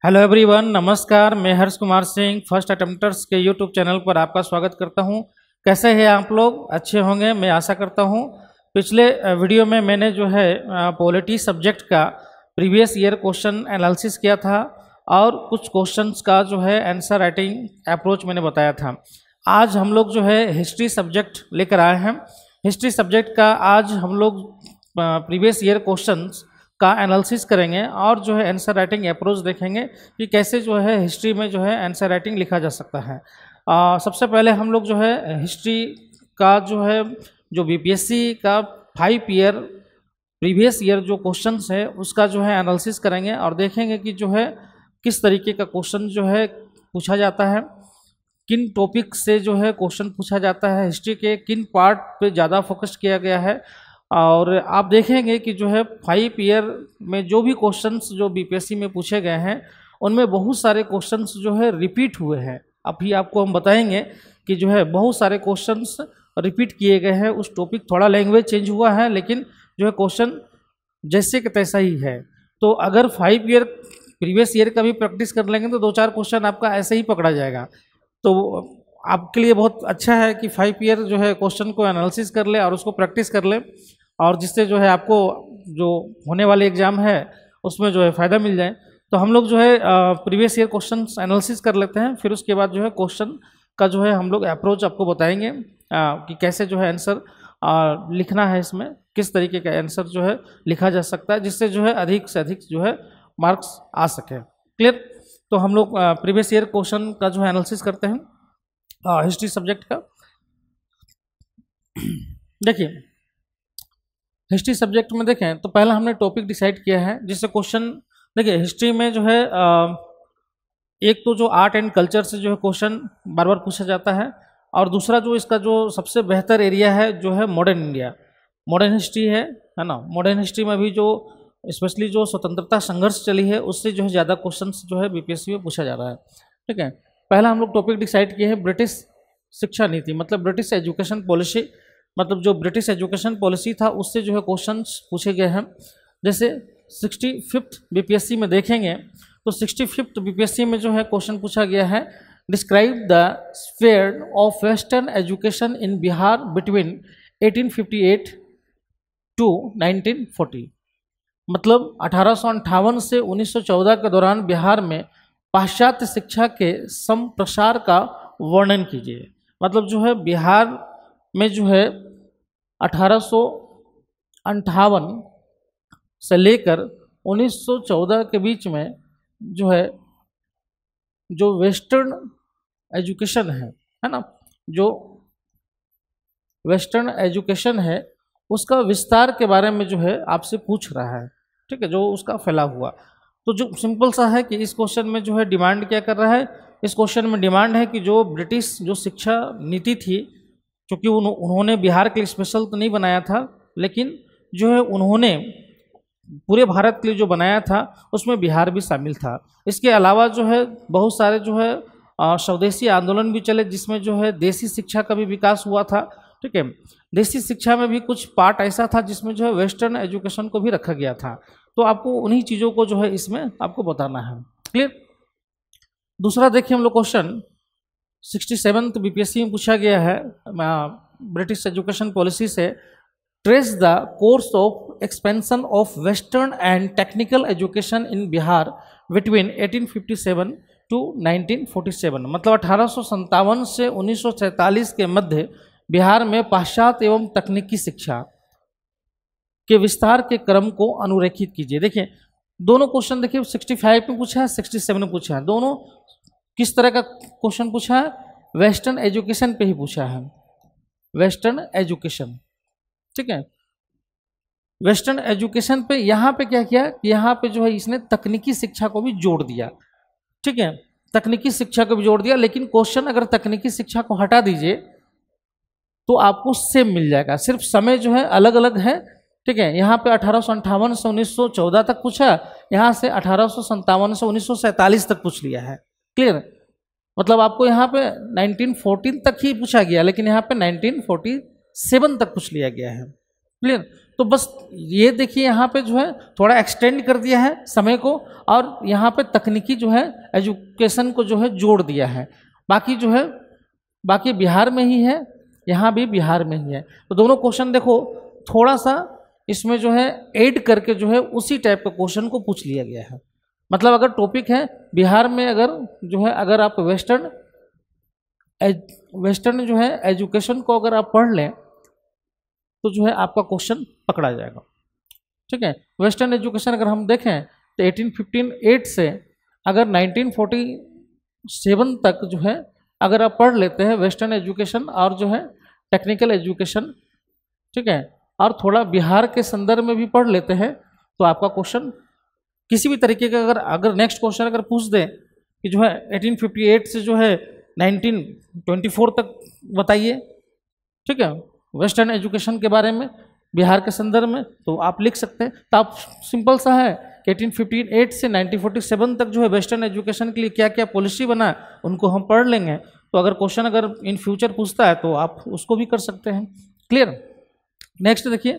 Hello everyone, नमस्कार। मैं Harsh Kumar Singh first अटेम्प्टर्स के यूट्यूब चैनल पर आपका स्वागत करता हूं। कैसे हैं आप लोग? अच्छे होंगे, मैं आशा करता हूं। पिछले वीडियो में मैंने जो है पॉलिटी सब्जेक्ट का प्रीवियस ईयर क्वेश्चन एनालिसिस किया था और कुछ क्वेश्चंस का जो है आंसर राइटिंग अप्रोच मैंने बताया था। आज हम लोग जो है हिस्ट्री सब्जेक्ट लेकर आए हैं। हिस्ट्री सब्जेक्ट का आज हम लोग प्रीवियस ईयर क्वेश्चंस का एनालिसिस करेंगे और जो है आंसर राइटिंग अप्रोच देखेंगे कि कैसे जो है हिस्ट्री में जो है आंसर राइटिंग लिखा जा सकता है। सबसे पहले हम लोग जो है हिस्ट्री का जो बीपीएससी का 5 ईयर प्रीवियस ईयर जो क्वेश्चंस है उसका जो है एनालिसिस करेंगे और देखेंगे कि जो है किस तरीके का क्वेश्चन जो है पूछा जाता है, किन टॉपिक से जो है क्वेश्चन पूछा जाता है, हिस्ट्री के किन पार्ट पे ज़्यादा फोकस किया गया है। और आप देखेंगे कि जो है 5 ईयर में जो भी क्वेश्चंस जो बीपीएससी में पूछे गए हैं उनमें बहुत सारे क्वेश्चंस जो है रिपीट हुए हैं। अभी आपको हम बताएंगे कि जो है बहुत सारे क्वेश्चंस रिपीट किए गए हैं। उस टॉपिक थोड़ा लैंग्वेज चेंज हुआ है लेकिन जो है क्वेश्चन जैसे कि तैसा ही है। तो अगर 5 ईयर प्रीवियस ईयर का भी प्रैक्टिस कर लेंगे तो 2-4 क्वेश्चन आपका ऐसे ही पकड़ा जाएगा। तो आपके लिए बहुत अच्छा है कि 5 ईयर जो है क्वेश्चन को एनालिसिस कर ले और उसको प्रैक्टिस कर ले, और जिससे जो है आपको जो होने वाले एग्ज़ाम है उसमें जो है फ़ायदा मिल जाए। तो हम लोग जो है प्रीवियस ईयर क्वेश्चन एनालिसिस कर लेते हैं, फिर उसके बाद जो है क्वेश्चन का जो है हम लोग अप्रोच आपको बताएंगे कि कैसे जो है आंसर लिखना है, इसमें किस तरीके का आंसर जो है लिखा जा सकता है जिससे जो है अधिक से अधिक जो है मार्क्स आ सके। क्लियर? तो हम लोग प्रीवियस ईयर क्वेश्चन का जो है एनालिसिस करते हैं हिस्ट्री सब्जेक्ट का। देखिए हिस्ट्री सब्जेक्ट में देखें तो पहला हमने टॉपिक डिसाइड किया है जिससे क्वेश्चन, देखिए हिस्ट्री में जो है एक तो जो आर्ट एंड कल्चर से जो है क्वेश्चन बार बार पूछा जाता है, और दूसरा जो इसका जो सबसे बेहतर एरिया है जो है मॉडर्न इंडिया, मॉडर्न हिस्ट्री है ना। मॉडर्न हिस्ट्री में भी जो स्पेशली जो स्वतंत्रता संघर्ष चली है उससे जो है ज़्यादा क्वेश्चन जो है बीपीएससी में पूछा जा रहा है। ठीक है, पहला हम लोग टॉपिक डिसाइड किए हैं ब्रिटिश शिक्षा नीति, मतलब ब्रिटिश एजुकेशन पॉलिसी, मतलब जो ब्रिटिश एजुकेशन पॉलिसी था उससे जो है क्वेश्चंस पूछे गए हैं। जैसे 65th बीपीएससी में देखेंगे तो 65th बीपीएससी में जो है क्वेश्चन पूछा गया है, describe the sphere of western education in Bihar between 1858 to 1940, मतलब 1858 से 1914 के दौरान बिहार में पाश्चात्य शिक्षा के संप्रसार का वर्णन कीजिए। मतलब जो है बिहार में जो है 1858 से लेकर 1914 के बीच में जो है जो वेस्टर्न एजुकेशन है ना, जो वेस्टर्न एजुकेशन है उसका विस्तार के बारे में जो है आपसे पूछ रहा है। ठीक है, जो उसका फैला हुआ, तो जो सिंपल सा है कि इस क्वेश्चन में जो है डिमांड क्या कर रहा है, इस क्वेश्चन में डिमांड है कि जो ब्रिटिश जो शिक्षा नीति थी, क्योंकि उन्होंने बिहार के लिए स्पेशल तो नहीं बनाया था लेकिन जो है उन्होंने पूरे भारत के लिए जो बनाया था उसमें बिहार भी शामिल था। इसके अलावा जो है बहुत सारे जो है स्वदेशी आंदोलन भी चले जिसमें जो है देसी शिक्षा का भी विकास हुआ था। ठीक है, देसी शिक्षा में भी कुछ पार्ट ऐसा था जिसमें जो है वेस्टर्न एजुकेशन को भी रखा गया था। तो आपको उन्हीं चीज़ों को जो है इसमें आपको बताना है। क्लियर? दूसरा देखिए हम लोग क्वेश्चन 67th बीपीएससी में पूछा गया है ब्रिटिश एजुकेशन पॉलिसी से, trace the course of expansion of western and technical education in Bihar between 1857 to 1947, मतलब 1857 से 1947 के मध्य बिहार में पाश्चात्य एवं तकनीकी शिक्षा के विस्तार के क्रम को अनुरेखित कीजिए। देखिए दोनों क्वेश्चन देखिए 65 में पूछा है, 67 में पूछा है, दोनों किस तरह का क्वेश्चन पूछा है, वेस्टर्न एजुकेशन पे ही पूछा है, वेस्टर्न एजुकेशन। ठीक है, वेस्टर्न एजुकेशन पे यहाँ पे क्या किया, यहाँ पे जो है इसने तकनीकी शिक्षा को भी जोड़ दिया। ठीक है, तकनीकी शिक्षा को भी जोड़ दिया, लेकिन क्वेश्चन अगर तकनीकी शिक्षा को हटा दीजिए तो आपको सेम मिल जाएगा, सिर्फ समय जो है अलग अलग है। ठीक है, यहाँ पे 1858 से 1914 तक पूछा, यहाँ से 1857 से 1947 तक पूछ लिया है। क्लियर? मतलब आपको यहाँ पे 1914 तक ही पूछा गया लेकिन यहाँ पे 1947 तक पूछ लिया गया है। क्लियर? तो बस ये देखिए यहाँ पे जो है थोड़ा एक्सटेंड कर दिया है समय को, और यहाँ पे तकनीकी जो है एजुकेशन को जो है जोड़ दिया है। बाकी जो है बाकी बिहार में ही है, यहाँ भी बिहार में ही है। तो दोनों क्वेश्चन देखो थोड़ा सा इसमें जो है ऐड करके जो है उसी टाइप का क्वेश्चन को पूछ लिया गया है। मतलब अगर टॉपिक है बिहार में, अगर जो है अगर आप वेस्टर्न जो है एजुकेशन को अगर आप पढ़ लें तो जो है आपका क्वेश्चन पकड़ा जाएगा। ठीक है, वेस्टर्न एजुकेशन अगर हम देखें तो 1858 से अगर 1947 तक जो है अगर आप पढ़ लेते हैं वेस्टर्न एजुकेशन और जो है टेक्निकल एजुकेशन, ठीक है, और थोड़ा बिहार के संदर्भ में भी पढ़ लेते हैं, तो आपका क्वेश्चन किसी भी तरीके का अगर नेक्स्ट क्वेश्चन अगर पूछ दें कि जो है 1858 से जो है 1924 तक बताइए, ठीक है, वेस्टर्न एजुकेशन के बारे में बिहार के संदर्भ में, तो आप लिख सकते हैं। तो आप सिंपल सा है कि 1858 से 1947 तक जो है वेस्टर्न एजुकेशन के लिए क्या क्या पॉलिसी बना उनको हम पढ़ लेंगे। तो अगर क्वेश्चन अगर इन फ्यूचर पूछता है तो आप उसको भी कर सकते हैं। क्लियर। नेक्स्ट देखिए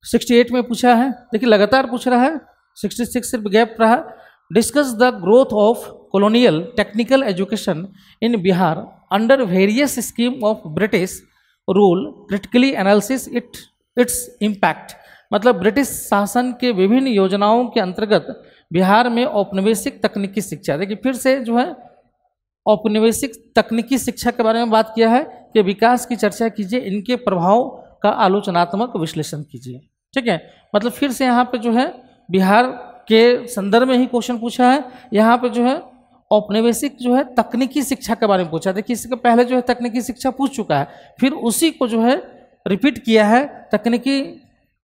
68 में पूछा है, देखिए लगातार पूछ रहा है, 66 सिर्फ गैप रहा। Discuss the growth of colonial technical education in Bihar under various scheme of British rule, critically analysis its impact. मतलब ब्रिटिश शासन के विभिन्न योजनाओं के अंतर्गत बिहार में औपनिवेशिक तकनीकी शिक्षा, देखिए फिर से जो है औपनिवेशिक तकनीकी शिक्षा के बारे में बात किया है कि विकास की चर्चा कीजिए, इनके प्रभाव का आलोचनात्मक विश्लेषण कीजिए। ठीक है, मतलब फिर से यहाँ पे जो है बिहार के संदर्भ में ही क्वेश्चन पूछा है। यहाँ पे जो है औपनिवेशिक जो है तकनीकी शिक्षा के बारे में पूछा। देखिए इसके पहले जो है तकनीकी शिक्षा पूछ चुका है, फिर उसी को जो है रिपीट किया है तकनीकी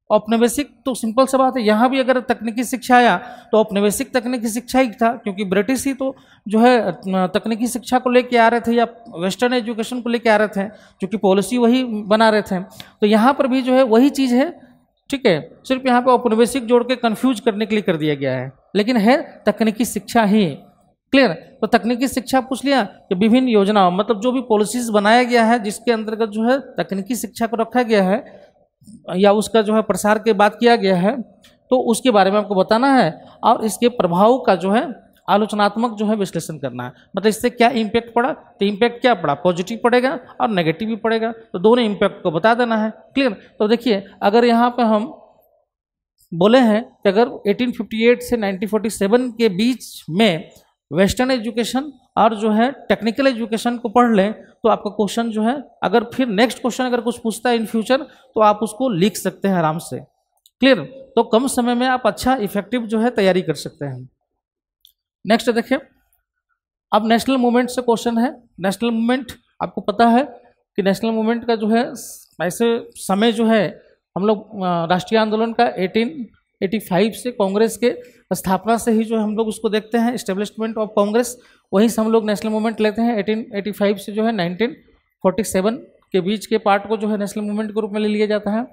औपनिवेशिक। तो सिंपल सा बात है, यहाँ भी अगर तकनीकी शिक्षा आया तो औपनिवेशिक तकनीकी शिक्षा ही था, क्योंकि ब्रिटिश ही तो जो है तकनीकी शिक्षा को लेके आ रहे थे या वेस्टर्न एजुकेशन को लेके आ रहे थे, क्योंकि पॉलिसी वही बना रहे थे। तो यहाँ पर भी जो है वही चीज़ है। ठीक है, सिर्फ यहाँ पे औपनिवेशिक जोड़ के कंफ्यूज करने के लिए कर दिया गया है, लेकिन है तकनीकी शिक्षा ही। क्लियर। तो तकनीकी शिक्षा पूछ लिया कि विभिन्न योजनाओं, मतलब जो भी पॉलिसीज बनाया गया है जिसके अंतर्गत जो है तकनीकी शिक्षा को रखा गया है या उसका जो है प्रसार की बात किया गया है, तो उसके बारे में आपको बताना है और इसके प्रभाव का जो है आलोचनात्मक जो है विश्लेषण करना है। मतलब इससे क्या इम्पैक्ट पड़ा, तो इम्पैक्ट क्या पड़ा, पॉजिटिव पड़ेगा और नेगेटिव भी पड़ेगा, तो दोनों इम्पैक्ट को बता देना है। क्लियर। तो देखिए अगर यहाँ पे हम बोले हैं कि अगर 1858 से 1947 के बीच में वेस्टर्न एजुकेशन और जो है टेक्निकल एजुकेशन को पढ़ लें, तो आपका क्वेश्चन जो है अगर फिर नेक्स्ट क्वेश्चन अगर कुछ पूछता है इन फ्यूचर तो आप उसको लिख सकते हैं आराम से। क्लियर। तो कम समय में आप अच्छा इफेक्टिव जो है तैयारी कर सकते हैं। नेक्स्ट देखिए, अब नेशनल मूवमेंट से क्वेश्चन है। नेशनल मूवमेंट आपको पता है कि नेशनल मूवमेंट का जो है ऐसे समय जो है हम लोग राष्ट्रीय आंदोलन का 1885 से कांग्रेस के स्थापना से ही जो हम लोग उसको देखते हैं, इस्टेब्लिशमेंट ऑफ कांग्रेस, वहीं से हम लोग नेशनल मूवमेंट लेते हैं। 1885 से जो है 1947 के बीच के पार्ट को जो है नेशनल मूवमेंट के रूप में ले लिया जाता है।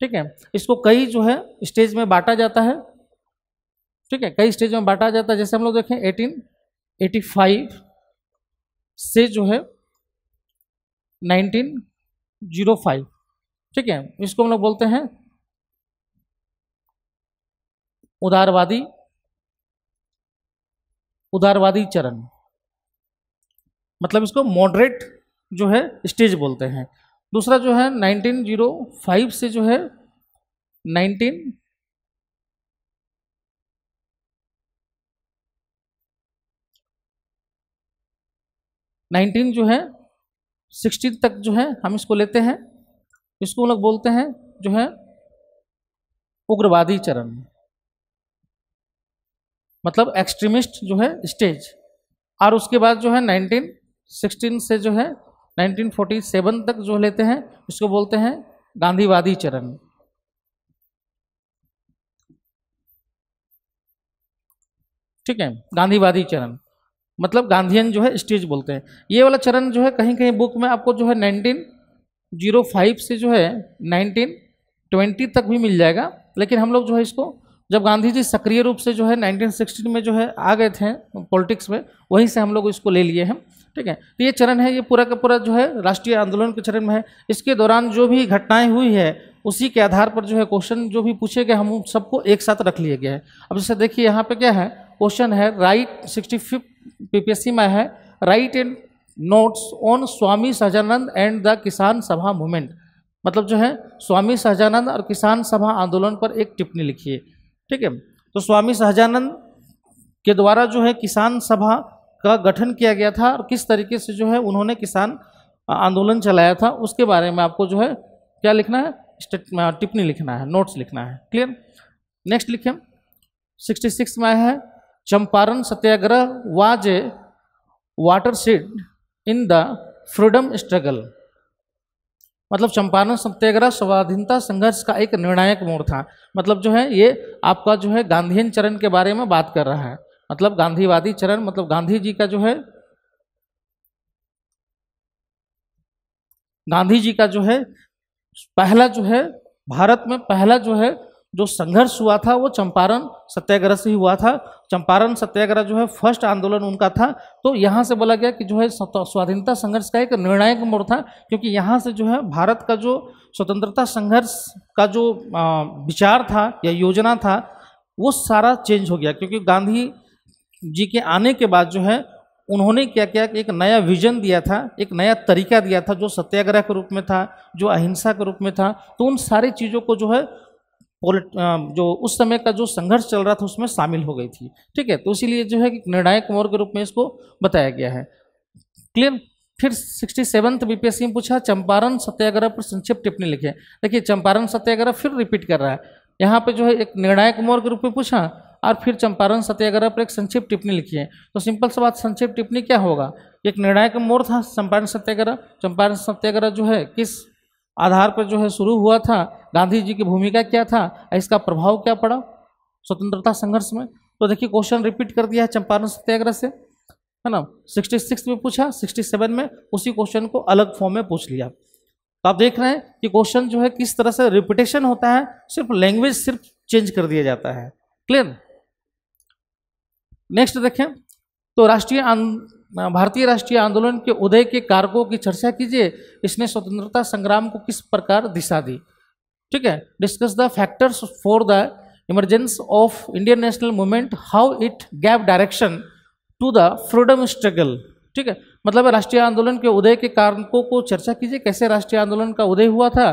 ठीक है, इसको कई जो है स्टेज में बांटा जाता है। ठीक है, कई स्टेज में बांटा जाता है। जैसे हम लोग देखें 1885 से जो है 1905, ठीक है, इसको हम लोग बोलते हैं उदारवादी चरण, मतलब इसको मॉडरेट जो है स्टेज बोलते हैं। दूसरा जो है 1905 से जो है 19 जो है 16 तक जो है हम इसको लेते हैं। इसको हम लोग बोलते हैं जो है उग्रवादी चरण, मतलब एक्सट्रीमिस्ट जो है स्टेज। और उसके बाद जो है 1916 से जो है 1947 तक जो लेते हैं, इसको बोलते हैं गांधीवादी चरण। ठीक है, गांधीवादी चरण मतलब गांधीयन जो है स्टेज बोलते हैं। ये वाला चरण जो है कहीं कहीं बुक में आपको जो है 1905 से जो है 1920 तक भी मिल जाएगा, लेकिन हम लोग जो है इसको जब गांधी जी सक्रिय रूप से जो है 1916 में जो है आ गए थे पॉलिटिक्स में, वहीं से हम लोग इसको ले लिए हैं। ठीक है। तो ये चरण है, ये पूरा का पूरा जो है राष्ट्रीय आंदोलन के चरण में है। इसके दौरान जो भी घटनाएं हुई है उसी के आधार पर जो है क्वेश्चन जो भी पूछे गए हम उन सबको एक साथ रख लिया गया है। अब जैसे देखिए यहाँ पे क्या है, क्वेश्चन है राइट 65 पीपीएससी में है, right in notes on Swami Sahajanand and the किसान सभा मूवमेंट। मतलब जो है स्वामी सहजानंद और किसान सभा आंदोलन पर एक टिप्पणी लिखिए। ठीक है, तो स्वामी सहजानंद के द्वारा जो है किसान सभा का गठन किया गया था और किस तरीके से जो है उन्होंने किसान आंदोलन चलाया था उसके बारे में आपको जो है क्या लिखना है, टिप्पणी लिखना है, नोट्स लिखना है। क्लियर। नेक्स्ट लिखें 66 में है Champaran Satyagraha was a watershed in the freedom struggle. मतलब चंपारण सत्याग्रह स्वाधीनता संघर्ष का एक निर्णायक मोड़ था। मतलब जो है ये आपका जो है गांधीयन चरण के बारे में बात कर रहा है। मतलब गांधीवादी चरण, मतलब गांधी जी का जो है, गांधी जी का जो है पहला जो है भारत में पहला जो है जो संघर्ष हुआ था वो चंपारण सत्याग्रह से ही हुआ था। चंपारण सत्याग्रह जो है फर्स्ट आंदोलन उनका था। तो यहाँ से बोला गया कि जो है स्वाधीनता संघर्ष का एक निर्णायक मोड़ था, क्योंकि यहाँ से जो है भारत का जो स्वतंत्रता संघर्ष का जो विचार था या योजना था वो सारा चेंज हो गया। क्योंकि गांधी जी के आने के बाद जो है उन्होंने क्या किया कि एक नया विजन दिया था, एक नया तरीका दिया था, जो सत्याग्रह के रूप में था, जो अहिंसा के रूप में था। तो उन सारी चीज़ों को जो है जो उस समय का जो संघर्ष चल रहा था उसमें शामिल हो गई थी। ठीक है, तो इसीलिए जो है कि निर्णायक मोड़ के रूप में इसको बताया गया है। क्लियर। फिर 67 बीपीएससी में पूछा चंपारण सत्याग्रह पर संक्षिप्त टिप्पणी लिखे। देखिए चंपारण सत्याग्रह फिर रिपीट कर रहा है, यहाँ पे जो है एक निर्णायक मोड़ के रूप में पूछा और फिर चंपारण सत्याग्रह पर एक संक्षिप्त टिप्पणी लिखी है। तो सिंपल सा बात, संक्षिप्त टिप्पणी क्या होगा, एक निर्णायक मोड़ था चंपारण सत्याग्रह। चंपारण सत्याग्रह जो है किस आधार पर जो है शुरू हुआ था, गांधी जी की भूमिका क्या था, इसका प्रभाव क्या पड़ा स्वतंत्रता संघर्ष में। तो देखिए क्वेश्चन रिपीट कर दिया है चंपारण सत्याग्रह से, है ना। 66 में पूछा, 67 में उसी क्वेश्चन को अलग फॉर्म में पूछ लिया। तो आप देख रहे हैं कि क्वेश्चन जो है किस तरह से रिपीटेशन होता है, सिर्फ लैंग्वेज सिर्फ चेंज कर दिया जाता है। क्लियर। नेक्स्ट देखें तो भारतीय राष्ट्रीय आंदोलन के उदय के कारकों की चर्चा कीजिए, इसने स्वतंत्रता संग्राम को किस प्रकार दिशा दी। ठीक है, discuss the factors for the emergence of Indian national movement, how it gave direction to the freedom struggle. ठीक है, मतलब राष्ट्रीय आंदोलन के उदय के कारकों को चर्चा कीजिए, कैसे राष्ट्रीय आंदोलन का उदय हुआ था।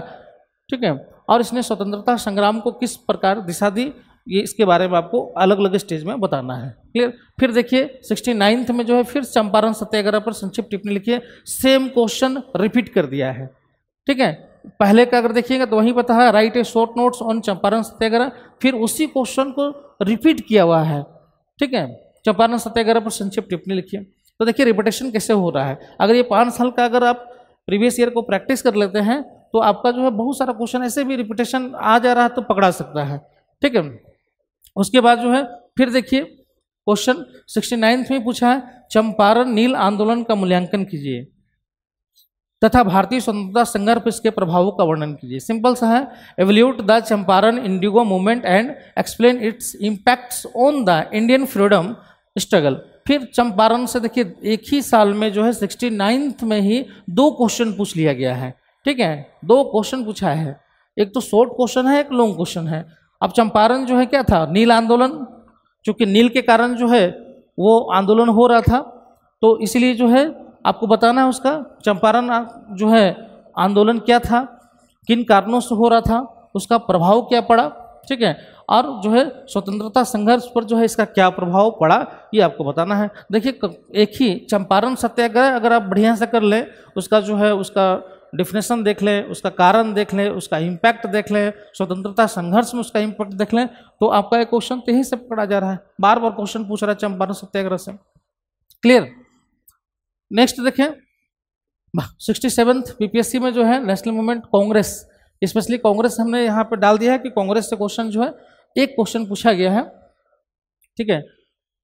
ठीक है, और इसने स्वतंत्रता संग्राम को किस प्रकार दिशा दी, ये इसके बारे में आपको अलग अलग स्टेज में बताना है। क्लियर। फिर देखिए 69 में जो है फिर चंपारण सत्याग्रह पर संक्षिप्त टिप्पणी लिखिए, सेम क्वेश्चन रिपीट कर दिया है। ठीक है, पहले का अगर देखिएगा तो वहीं पता है write a short notes on Champaran Satyagraha, फिर उसी क्वेश्चन को रिपीट किया हुआ है। ठीक है, चंपारण सत्याग्रह पर संक्षिप्त टिप्पणी लिखिए। तो देखिए रिपीटेशन कैसे हो रहा है, अगर ये 5 साल का अगर आप प्रीवियस ईयर को प्रैक्टिस कर लेते हैं तो आपका जो है बहुत सारा क्वेश्चन ऐसे भी रिपीटेशन आ जा रहा है तो पकड़ा सकता है। ठीक है, उसके बाद जो है फिर देखिए क्वेश्चन 69 में पूछा है चंपारण नील आंदोलन का मूल्यांकन कीजिए तथा भारतीय स्वतंत्रता संघर्ष पर इसके प्रभावों का वर्णन कीजिए। सिंपल सा है, evaluate the Champaran Indigo movement and explain it's impacts on the Indian freedom struggle. फिर चंपारण से देखिए एक ही साल में जो है 69 में ही 2 क्वेश्चन पूछ लिया गया है। ठीक है, 2 क्वेश्चन पूछा है, एक तो शॉर्ट क्वेश्चन है, एक लॉन्ग क्वेश्चन है। अब चंपारण जो है क्या था, नील आंदोलन, क्योंकि नील के कारण जो है वो आंदोलन हो रहा था, तो इसलिए जो है आपको बताना है उसका चंपारण जो है आंदोलन क्या था, किन कारणों से हो रहा था, उसका प्रभाव क्या पड़ा। ठीक है, और जो है स्वतंत्रता संघर्ष पर जो है इसका क्या प्रभाव पड़ा ये आपको बताना है। देखिए एक ही चंपारण सत्याग्रह अगर आप बढ़िया से कर लें, उसका जो है उसका डिफिनेशन देख लें, उसका कारण देख लें, उसका इम्पैक्ट देख लें, स्वतंत्रता संघर्ष में उसका इम्पैक्ट देख लें, तो आपका एक क्वेश्चन तो यहीं से पकड़ा जा रहा है। बार बार क्वेश्चन पूछ रहा है चंपारण सत्याग्रह से। क्लियर। नेक्स्ट देखें 67 बीपीएससी में जो है national movement Congress, specially Congress हमने यहाँ पे डाल दिया है कि कांग्रेस से क्वेश्चन जो है एक क्वेश्चन पूछा गया है। ठीक है,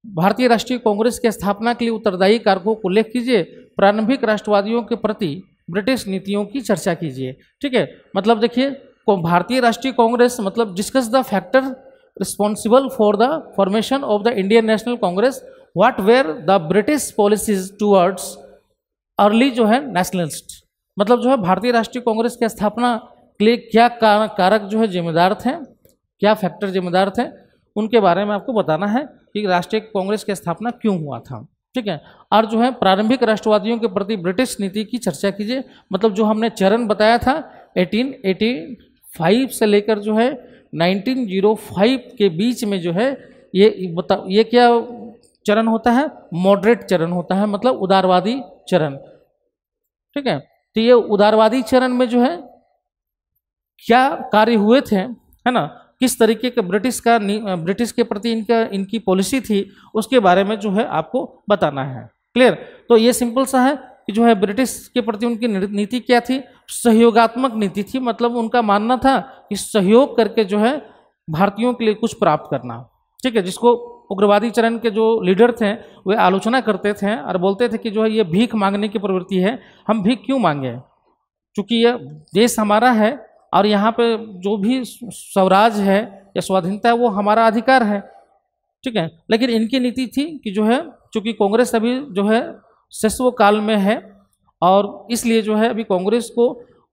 भारतीय राष्ट्रीय कांग्रेस की स्थापना के लिए उत्तरदायी कारकों को उल्लेख कीजिए, प्रारंभिक राष्ट्रवादियों के प्रति ब्रिटिश नीतियों की चर्चा कीजिए। ठीक है, मतलब देखिए भारतीय राष्ट्रीय कांग्रेस मतलब discuss the factor responsible for the formation of the Indian national Congress, what were the British policies towards early जो है नेशनलिस्ट, मतलब जो है भारतीय राष्ट्रीय कांग्रेस की स्थापना के लिए क्या कारक जो है जिम्मेदार थे, क्या फैक्टर जिम्मेदार थे, उनके बारे में आपको बताना है कि राष्ट्रीय कांग्रेस की स्थापना क्यों हुआ था। ठीक है। और जो है प्रारंभिक राष्ट्रवादियों के प्रति ब्रिटिश नीति की चर्चा कीजिए, मतलब जो हमने चरण बताया था 1885 से लेकर जो है 1905 के बीच में जो है ये क्या चरण होता है, मॉडरेट चरण होता है, मतलब उदारवादी चरण। ठीक है। तो ये उदारवादी चरण में जो है क्या कार्य हुए थे, है ना, किस तरीके के ब्रिटिश के प्रति इनकी पॉलिसी थी, उसके बारे में जो है आपको बताना है। क्लियर। तो ये सिंपल सा है कि जो है ब्रिटिश के प्रति उनकी नीति क्या थी, सहयोगात्मक नीति थी, मतलब उनका मानना था कि सहयोग करके जो है भारतीयों के लिए कुछ प्राप्त करना। ठीक है। जिसको उग्रवादी चरण के जो लीडर थे वे आलोचना करते थे और बोलते थे कि जो है ये भीख मांगने की प्रवृत्ति है, हम भीख क्यों मांगे, क्योंकि यह देश हमारा है और यहाँ पे जो भी स्वराज है या स्वाधीनता है वो हमारा अधिकार है। ठीक है। लेकिन इनकी नीति थी कि जो है चूँकि कांग्रेस अभी जो है शैशव काल में है और इसलिए जो है अभी कांग्रेस को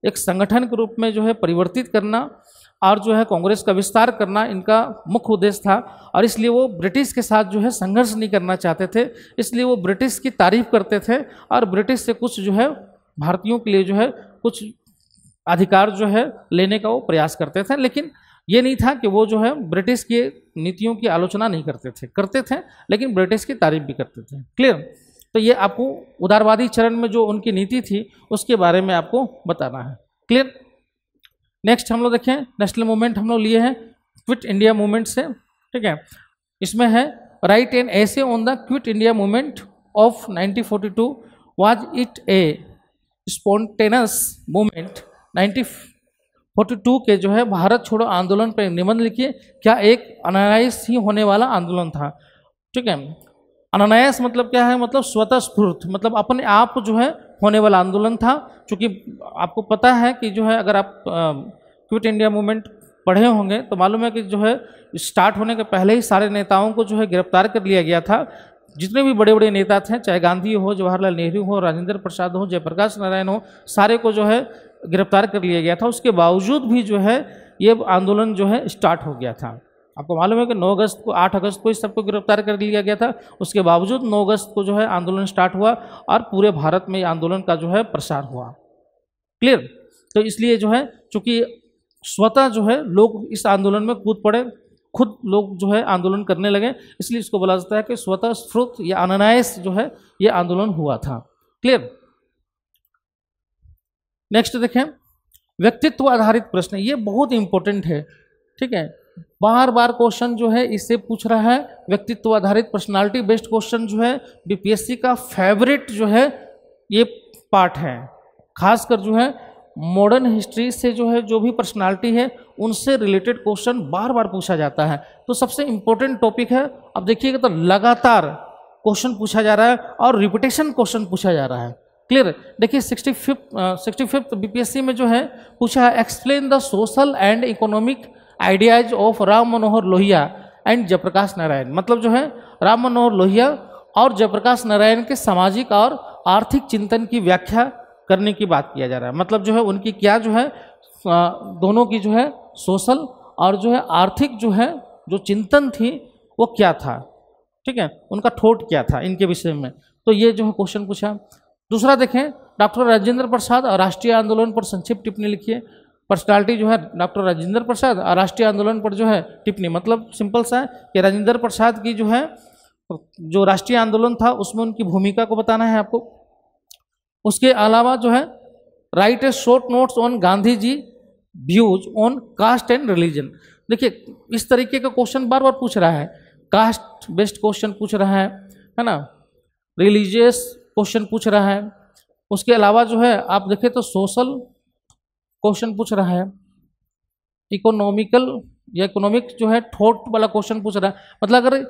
एक संगठन के रूप में जो है परिवर्तित करना और जो है कांग्रेस का विस्तार करना इनका मुख्य उद्देश्य था, और इसलिए वो ब्रिटिश के साथ जो है संघर्ष नहीं करना चाहते थे, इसलिए वो ब्रिटिश की तारीफ करते थे और ब्रिटिश से कुछ जो है भारतीयों के लिए जो है कुछ अधिकार जो है लेने का वो प्रयास करते थे। लेकिन ये नहीं था कि वो जो है ब्रिटिश की नीतियों की आलोचना नहीं करते थे लेकिन ब्रिटिश की तारीफ भी करते थे। क्लियर। तो ये आपको उदारवादी चरण में जो उनकी नीति थी उसके बारे में आपको बताना है। क्लियर। नेक्स्ट हम लोग देखें, नेशनल मूवमेंट हम लोग लिए हैं क्विट इंडिया मूवमेंट से। ठीक है। इसमें है write an essay on the quit India movement of 1942, was it a spontaneous movement. 1942 के जो है भारत छोड़ो आंदोलन पर निबंध लिखिए, क्या एक अनायास ही होने वाला आंदोलन था। ठीक है। अनायास मतलब क्या है, मतलब स्वतः स्फूर्त, मतलब अपने आप जो है होने वाला आंदोलन था। क्योंकि आपको पता है कि जो है अगर आप क्विट इंडिया मूवमेंट पढ़े होंगे तो मालूम है कि जो है स्टार्ट होने के पहले ही सारे नेताओं को जो है गिरफ्तार कर लिया गया था। जितने भी बड़े बड़े नेता थे, चाहे गांधी हो, जवाहरलाल नेहरू हो, राजेंद्र प्रसाद हो, जयप्रकाश नारायण हो, सारे को जो है गिरफ्तार कर लिया गया था। उसके बावजूद भी जो है ये आंदोलन जो है स्टार्ट हो गया था। आपको मालूम है कि 9 अगस्त को 8 अगस्त को इस सबको गिरफ्तार कर लिया गया था, उसके बावजूद 9 अगस्त को जो है आंदोलन स्टार्ट हुआ और पूरे भारत में आंदोलन का जो है प्रसार हुआ। क्लियर। तो इसलिए जो है चूँकि स्वतः जो है लोग इस आंदोलन में कूद पड़े, खुद लोग जो है आंदोलन करने लगे, इसलिए इसको बोला जाता है कि स्वतः स्फूर्त या अनायास जो है ये आंदोलन हुआ था। क्लियर। नेक्स्ट देखें, व्यक्तित्व आधारित प्रश्न, ये बहुत इंपॉर्टेंट है। ठीक है। बार बार क्वेश्चन जो है इससे पूछ रहा है। व्यक्तित्व आधारित पर्सनालिटी बेस्ड क्वेश्चन जो है बीपीएससी का फेवरेट जो है ये पार्ट है। खासकर जो है मॉडर्न हिस्ट्री से जो है जो भी पर्सनालिटी है उनसे रिलेटेड क्वेश्चन बार बार पूछा जाता है, तो सबसे इम्पोर्टेंट टॉपिक है। अब देखिएगा तो लगातार क्वेश्चन पूछा जा रहा है और रिपीटेशन क्वेश्चन पूछा जा रहा है। क्लियर। देखिए 65th बीपीएससी में जो है पूछा है, explain the social and economic ideas of Ram Manohar Lohia and Jayaprakash Narayan. मतलब जो है राम मनोहर लोहिया और जयप्रकाश नारायण के सामाजिक और आर्थिक चिंतन की व्याख्या करने की बात किया जा रहा है। मतलब जो है उनकी क्या जो है दोनों की जो है सोशल और जो है आर्थिक जो है जो चिंतन थी वो क्या था। ठीक है। उनका थॉट क्या था इनके विषय में, तो ये जो है क्वेश्चन पूछा। दूसरा देखें, डॉक्टर राजेंद्र प्रसाद और राष्ट्रीय आंदोलन पर संक्षिप्त टिप्पणी लिखिए। पर्सनालिटी जो है डॉक्टर राजेंद्र प्रसाद और राष्ट्रीय आंदोलन पर जो है टिप्पणी, मतलब सिंपल सा है कि राजेंद्र प्रसाद की जो है जो राष्ट्रीय आंदोलन था उसमें उनकी भूमिका को बताना है आपको। उसके अलावा जो है write a short notes on Gandhi ji views on caste and religion. देखिए इस तरीके का क्वेश्चन बार बार पूछ रहा है, कास्ट बेस्ड क्वेश्चन पूछ रहा है ना, रिलीजियस क्वेश्चन पूछ रहा है। उसके अलावा जो है आप देखें तो सोशल क्वेश्चन पूछ रहा है, इकोनॉमिकल या इकोनॉमिक जो है थॉट वाला क्वेश्चन पूछ रहा है। मतलब अगर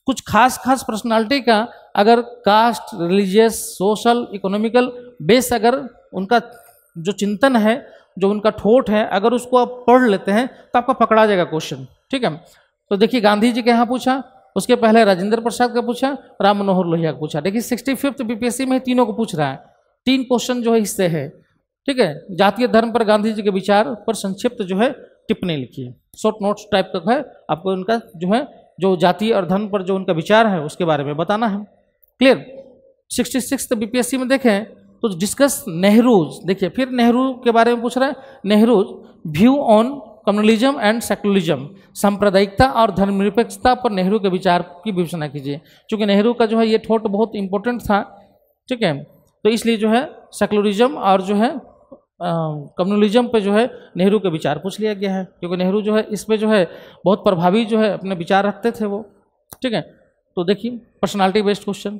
कुछ खास पर्सनालिटी का अगर caste, religious, social, economical base अगर उनका जो चिंतन है, जो उनका थॉट है, अगर उसको आप पढ़ लेते हैं तो आपका पकड़ा जाएगा क्वेश्चन। ठीक है। तो देखिए गांधी जी के यहाँ पूछा, उसके पहले राजेंद्र प्रसाद का पूछा, राम मनोहर लोहिया का पूछा। देखिए 65th बीपीएससी में तीनों को पूछ रहा है। 3 क्वेश्चन जो है इससे है, ठीक है। जातीय धर्म पर गांधी जी के विचार पर संक्षिप्त जो है टिप्पणी लिखिए। शॉर्ट नोट्स टाइप का है, आपको उनका जो है जो जाति और धर्म पर जो उनका विचार है उसके बारे में बताना है। क्लियर। 66th बीपीएससी में देखें तो डिस्कस नेहरूज, देखिए फिर नेहरू के बारे में पूछ रहा है। Nehru's view on communalism and secularism, सांप्रदायिकता और धर्मनिरपेक्षता पर नेहरू के विचार की विवेचना कीजिए। क्योंकि नेहरू का जो है ये थॉट बहुत इंपॉर्टेंट था, ठीक है, तो इसलिए जो है सेक्युलरिज्म और जो है कम्युनलिज्म पे जो है नेहरू के विचार पूछ लिया गया है। क्योंकि नेहरू जो है इस पे जो है बहुत प्रभावी जो है अपने विचार रखते थे वो, ठीक है। तो देखिए पर्सनालिटी बेस्ड क्वेश्चन।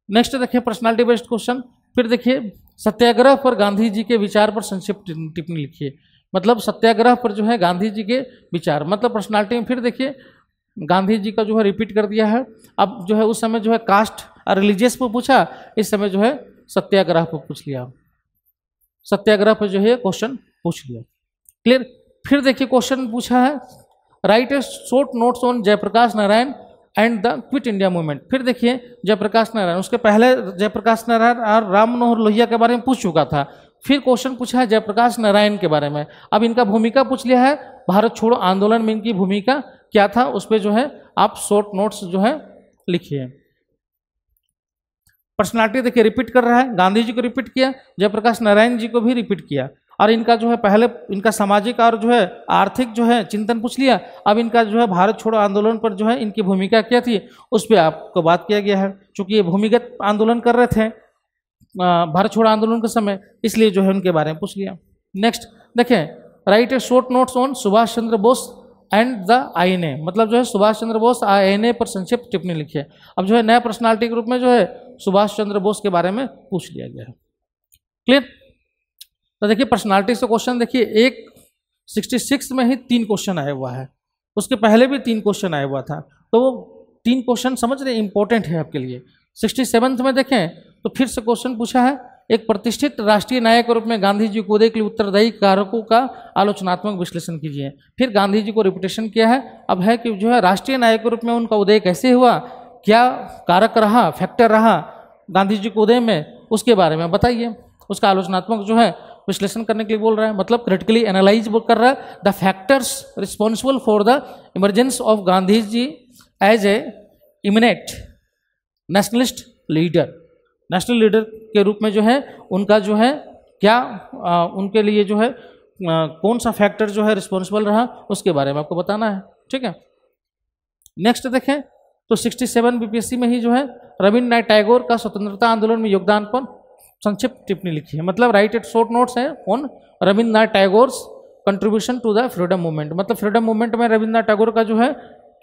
नेक्स्ट देखिए पर्सनालिटी बेस्ड क्वेश्चन। फिर देखिए सत्याग्रह पर गांधी जी के विचार पर संक्षिप्त टिप्पणी लिखिए। मतलब सत्याग्रह पर जो है गांधी जी के विचार, मतलब पर्सनालिटी में फिर देखिए गांधी जी का जो है रिपीट कर दिया है। अब जो है उस समय जो है कास्ट और रिलीजियस पर पूछा, इस समय जो है सत्याग्रह पर पूछ लिया। सत्याग्रह पर जो है क्वेश्चन पूछ लिया। क्लियर। फिर देखिए क्वेश्चन पूछा है write a short notes on Jayaprakash Narayan and the quit India movement. फिर देखिए जयप्रकाश नारायण, उसके पहले जयप्रकाश नारायण और राम मनोहर लोहिया के बारे में पूछ चुका था। फिर क्वेश्चन पूछा है जयप्रकाश नारायण के बारे में। अब इनका भूमिका पूछ लिया है, भारत छोड़ो आंदोलन में इनकी भूमिका क्या था, उस पर जो है आप शॉर्ट नोट्स जो है लिखिए। पर्सनालिटी देखिए रिपीट कर रहा है, गांधी जी को रिपीट किया, जयप्रकाश नारायण जी को भी रिपीट किया। और इनका जो है पहले इनका सामाजिक और जो है आर्थिक जो है चिंतन पूछ लिया। अब इनका जो है भारत छोड़ो आंदोलन पर जो है इनकी भूमिका क्या थी उस पर आपको बात किया गया है। चूंकि ये भूमिगत आंदोलन कर रहे थे भारत छोड़ो आंदोलन के समय, इसलिए जो है उनके बारे में पूछ लिया। नेक्स्ट देखें right a short notes on Subhash Chandra Bose and the INA, मतलब जो है सुभाष चंद्र बोस आईएनए पर संक्षिप्त टिप्पणी लिखिए। अब जो है नया पर्सनालिटी के रूप में जो है सुभाष चंद्र बोस के बारे में पूछ लिया गया है। क्लियर। तो देखिए पर्सनालिटी से क्वेश्चन देखिए एक 66 में ही 3 क्वेश्चन आया हुआ है, उसके पहले भी 3 क्वेश्चन आया हुआ था, तो वो 3 क्वेश्चन समझ रहे इंपॉर्टेंट है आपके लिए। 67 में देखें तो फिर से क्वेश्चन पूछा है एक प्रतिष्ठित राष्ट्रीय नायक के रूप में गांधी जी को उदय के लिए उत्तरदायी कारकों का आलोचनात्मक विश्लेषण कीजिए। फिर गांधी जी को रिपीटेशन किया है। अब है कि जो है राष्ट्रीय नायक के रूप में उनका उदय कैसे हुआ, क्या कारक रहा, फैक्टर रहा गांधी जी को उदय में, उसके बारे में बताइए। उसका आलोचनात्मक जो है विश्लेषण करने के लिए बोल रहा है, मतलब क्रिटिकली एनालाइज कर रहा है the factors responsible for the emergence of Gandhi ji as a eminent nationalist leader. National leader के रूप में जो है उनका जो है क्या उनके लिए जो है कौन सा फैक्टर जो है रिस्पॉन्सिबल रहा उसके बारे में आपको बताना है, ठीक है। नेक्स्ट देखें तो 67 बीपीएससी में ही जो है रविन्द्रनाथ टैगोर का स्वतंत्रता आंदोलन में योगदान पर संक्षिप्त टिप्पणी लिखी है। मतलब राइट एट शॉर्ट नोट्स है on Rabindranath Tagore contribution to the freedom movement, मतलब फ्रीडम मूवमेंट में रविन्द्रनाथ टैगोर का जो है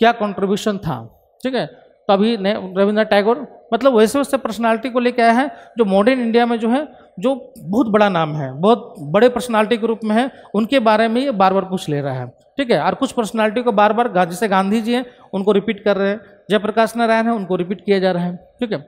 क्या कंट्रीब्यूशन था, ठीक है। तो अभी रविन्द्रनाथ टैगोर मतलब वैसे वैसे पर्सनालिटी को लेके आया है जो मॉडर्न इंडिया में जो है जो बहुत बड़ा नाम है, बहुत बड़े पर्सनालिटी के रूप में है, उनके बारे में ये बार बार पूछ ले रहा है, ठीक है। और कुछ पर्सनालिटी को बार बार जैसे गांधी जी हैं उनको रिपीट कर रहे हैं, जयप्रकाश नारायण है उनको रिपीट किया जा रहा है, ठीक है।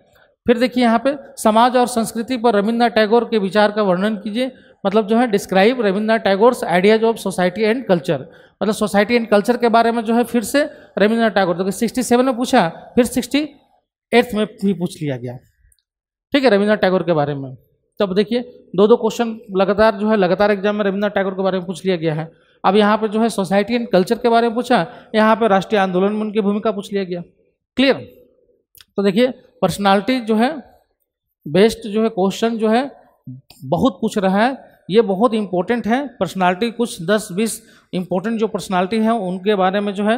फिर देखिए यहाँ पे समाज और संस्कृति पर रविन्द्रनाथ टैगोर के विचार का वर्णन कीजिए। मतलब जो है describe Rabindranath Tagore's ideas of society and culture, मतलब सोसाइटी एंड कल्चर के बारे में जो है फिर से रविन्द्रनाथ टैगोर, तो 67 में पूछा, फिर 68 में भी पूछ लिया गया, ठीक है, रविन्द्रनाथ टैगोर के बारे में। तब देखिए 2-2 क्वेश्चन लगातार जो है लगातार एग्जाम में रविन्द्रनाथ टैगोर के बारे में पूछ लिया गया है। अब यहाँ पे जो है सोसाइटी एंड कल्चर के बारे में पूछा, यहाँ पे राष्ट्रीय आंदोलन में उनकी भूमिका पूछ लिया गया। क्लियर। तो देखिए पर्सनालिटी जो है बेस्ड जो है क्वेश्चन जो है बहुत पूछ रहा है, ये बहुत इंपॉर्टेंट है। पर्सनालिटी कुछ 10-20 इंपॉर्टेंट जो पर्सनालिटी है उनके बारे में जो है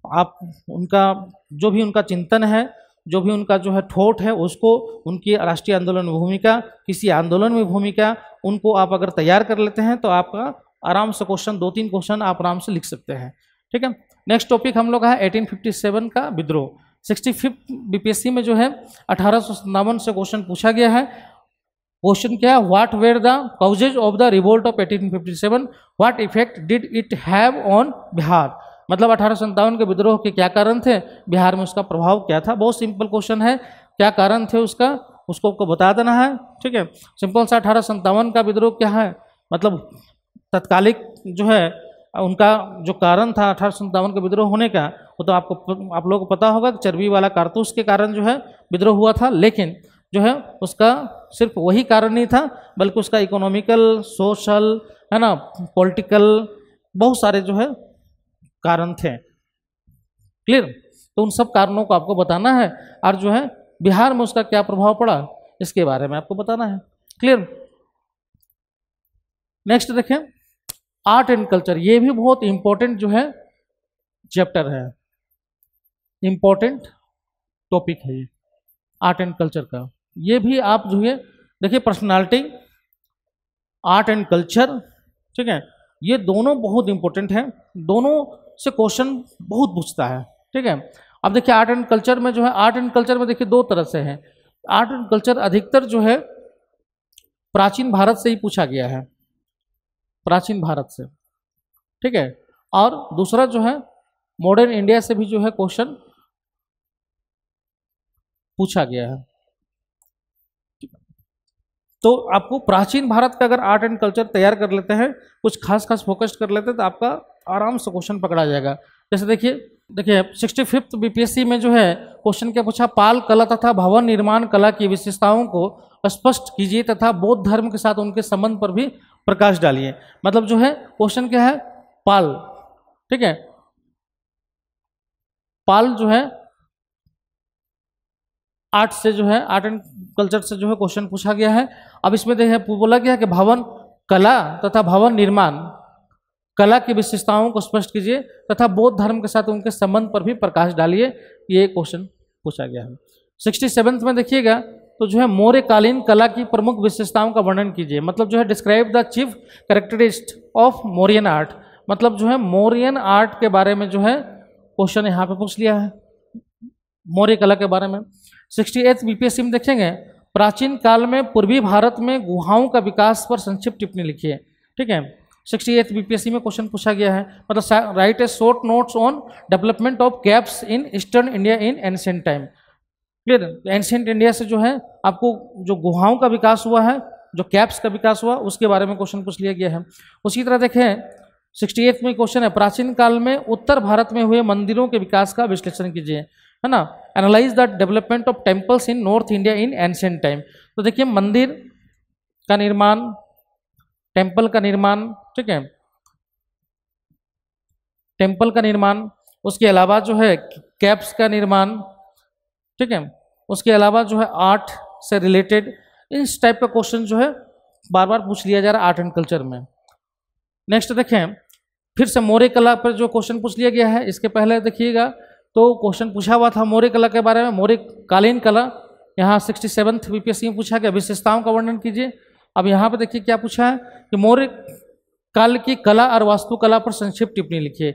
आप उनका जो भी उनका चिंतन है, जो भी उनका जो है थॉट है, उसको उनकी राष्ट्रीय आंदोलन में भूमिका, किसी आंदोलन में भूमिका, उनको आप अगर तैयार कर लेते हैं तो आपका आराम से क्वेश्चन 2-3 क्वेश्चन आप आराम से लिख सकते हैं, ठीक है। नेक्स्ट टॉपिक हम लोग है 1857 का विद्रोह। 65 बीपीएससी में जो है 1857 से क्वेश्चन पूछा गया है। क्वेश्चन क्या है, what were the causes of the revolt of 1857, what effect did it have on Bihar, मतलब 1857 के विद्रोह के क्या कारण थे, बिहार में उसका प्रभाव क्या था। बहुत सिंपल क्वेश्चन है, क्या कारण थे उसका उसको आपको बता देना है, ठीक है। सिंपल सा 1857 का विद्रोह क्या है, मतलब तत्कालिक जो है उनका जो कारण था 1857 के विद्रोह होने का, वो तो आप लोगों को पता होगा कि चर्बी वाला कारतूस के कारण जो है विद्रोह हुआ था। लेकिन जो है उसका सिर्फ वही कारण नहीं था, बल्कि उसका इकोनॉमिकल, सोशल, है ना, पॉलिटिकल, बहुत सारे जो है कारण थे। क्लियर? तो उन सब कारणों को आपको बताना है, और जो है बिहार में उसका क्या प्रभाव पड़ा इसके बारे में आपको बताना है। क्लियर? नेक्स्ट देखें, आर्ट एंड कल्चर। ये भी बहुत इंपॉर्टेंट जो है चैप्टर है, इंपॉर्टेंट टॉपिक है ये आर्ट एंड कल्चर का। ये भी आप जो है देखिए, पर्सनालिटी, आर्ट एंड कल्चर, ठीक है, ये दोनों बहुत इंपॉर्टेंट हैं, दोनों से क्वेश्चन बहुत पूछता है। ठीक है, अब देखिए आर्ट एंड कल्चर में जो है, आर्ट एंड कल्चर में देखिए दो तरह से है। आर्ट एंड कल्चर अधिकतर जो है प्राचीन भारत से ही पूछा गया है, प्राचीन भारत से। ठीक है, और दूसरा जो है मॉडर्न इंडिया से भी जो है क्वेश्चन पूछा गया है। तो आपको प्राचीन भारत का अगर आर्ट एंड कल्चर तैयार कर लेते हैं, कुछ खास खास फोकस कर लेते हैं, तो आपका आराम से क्वेश्चन पकड़ा जाएगा। जैसे देखिए 65th बीपीएससी में जो है क्वेश्चन क्या पूछा, पाल कला तथा भवन निर्माण कला की विशेषताओं को स्पष्ट कीजिए तथा बौद्ध धर्म के साथ उनके संबंध पर भी प्रकाश डालिए। मतलब जो है क्वेश्चन क्या है, पाल, ठीक है, पाल जो है आर्ट से जो है, आर्ट एंड कल्चर से जो है क्वेश्चन पूछा गया है। अब इसमें देखिए बोला गया है कि भवन कला तथा भवन निर्माण कला की विशेषताओं को स्पष्ट कीजिए तथा बौद्ध धर्म के साथ उनके संबंध पर भी प्रकाश डालिए, ये क्वेश्चन पूछा गया है। 67 में देखिएगा तो जो है मौर्यकालीन कला की प्रमुख विशेषताओं का वर्णन कीजिए। मतलब जो है describe the chief characteristic of Mauryan art. मतलब जो है मौर्यन आर्ट के बारे में जो है क्वेश्चन यहाँ पे पूछ लिया है, मौर्य कला के बारे में। 68 बीपीएससी में देखेंगे, प्राचीन काल में पूर्वी भारत में गुहाओं का विकास पर संक्षिप्त टिप्पणी लिखिए। ठीक है, 68 बीपीएससी में क्वेश्चन पूछा गया है। मतलब right a short notes on development of caps in eastern India in ancient time. Clear? Ancient India से जो है आपको जो गुहाओं का विकास हुआ है, जो कैप्स का विकास हुआ, उसके बारे में क्वेश्चन पूछ लिया गया है। उसी तरह देखें 68 में क्वेश्चन है, प्राचीन काल में उत्तर भारत में हुए मंदिरों के विकास का विश्लेषण कीजिए, है ना। Analyse the development of temples in north India in ancient time. तो देखिए मंदिर का निर्माण, टेम्पल का निर्माण, ठीक है, टेम्पल का निर्माण, उसके अलावा जो है कैप्स का निर्माण, ठीक है, उसके अलावा जो है आर्ट से रिलेटेड, इस टाइप का क्वेश्चन जो है बार बार पूछ लिया जा रहा है आर्ट एंड कल्चर में। नेक्स्ट देखें, फिर से मौर्य कला पर जो क्वेश्चन पूछ लिया गया है, इसके पहले देखिएगा तो क्वेश्चन पूछा हुआ था मौर्य कला के बारे में, मौर्यकालीन कला। यहाँ 67 बीपीएससी में पूछा गया, विशेषताओं का वर्णन कीजिए। अब यहाँ पे देखिए क्या पूछा है कि मौर्य काल की कला और वास्तुकला पर संक्षिप्त टिप्पणी लिखिए।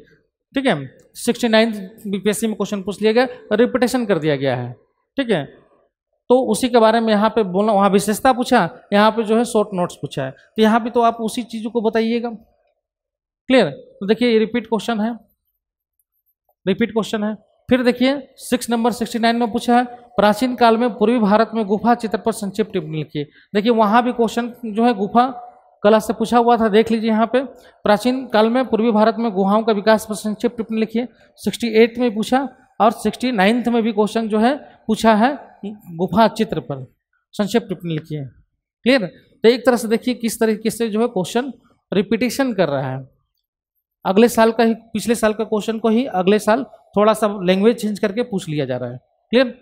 ठीक है, 69 बीपीएससी में क्वेश्चन पूछ लिया गया, रिपीटेशन कर दिया गया है। ठीक है, तो उसी के बारे में यहाँ पे बोलना, वहाँ विशेषता पूछा, यहाँ पे जो है शॉर्ट नोट्स पूछा है, तो यहाँ पे तो आप उसी चीज़ों को बताइएगा। क्लियर? तो देखिए ये रिपीट क्वेश्चन है, रिपीट क्वेश्चन है। फिर देखिए 6 नंबर 69 में पूछा है, प्राचीन काल में पूर्वी भारत में गुफा चित्र पर संक्षिप्त टिप्पणी लिखिए। देखिए वहाँ भी क्वेश्चन जो है गुफा कला से पूछा हुआ था, देख लीजिए यहाँ पे, प्राचीन काल में पूर्वी भारत में गुहाओं का विकास पर संक्षिप्त टिप्पणी लिखिए। 68 में पूछा और 69 में भी क्वेश्चन जो है पूछा है गुफा चित्र पर संक्षिप्त टिप्पणी लिखिए। क्लियर? तो एक तरह से देखिए किस तरीके से जो है क्वेश्चन रिपीटेशन कर रहा है, अगले साल का ही, पिछले साल का क्वेश्चन को ही अगले साल थोड़ा सा लैंग्वेज चेंज करके पूछ लिया जा रहा है। क्लियर?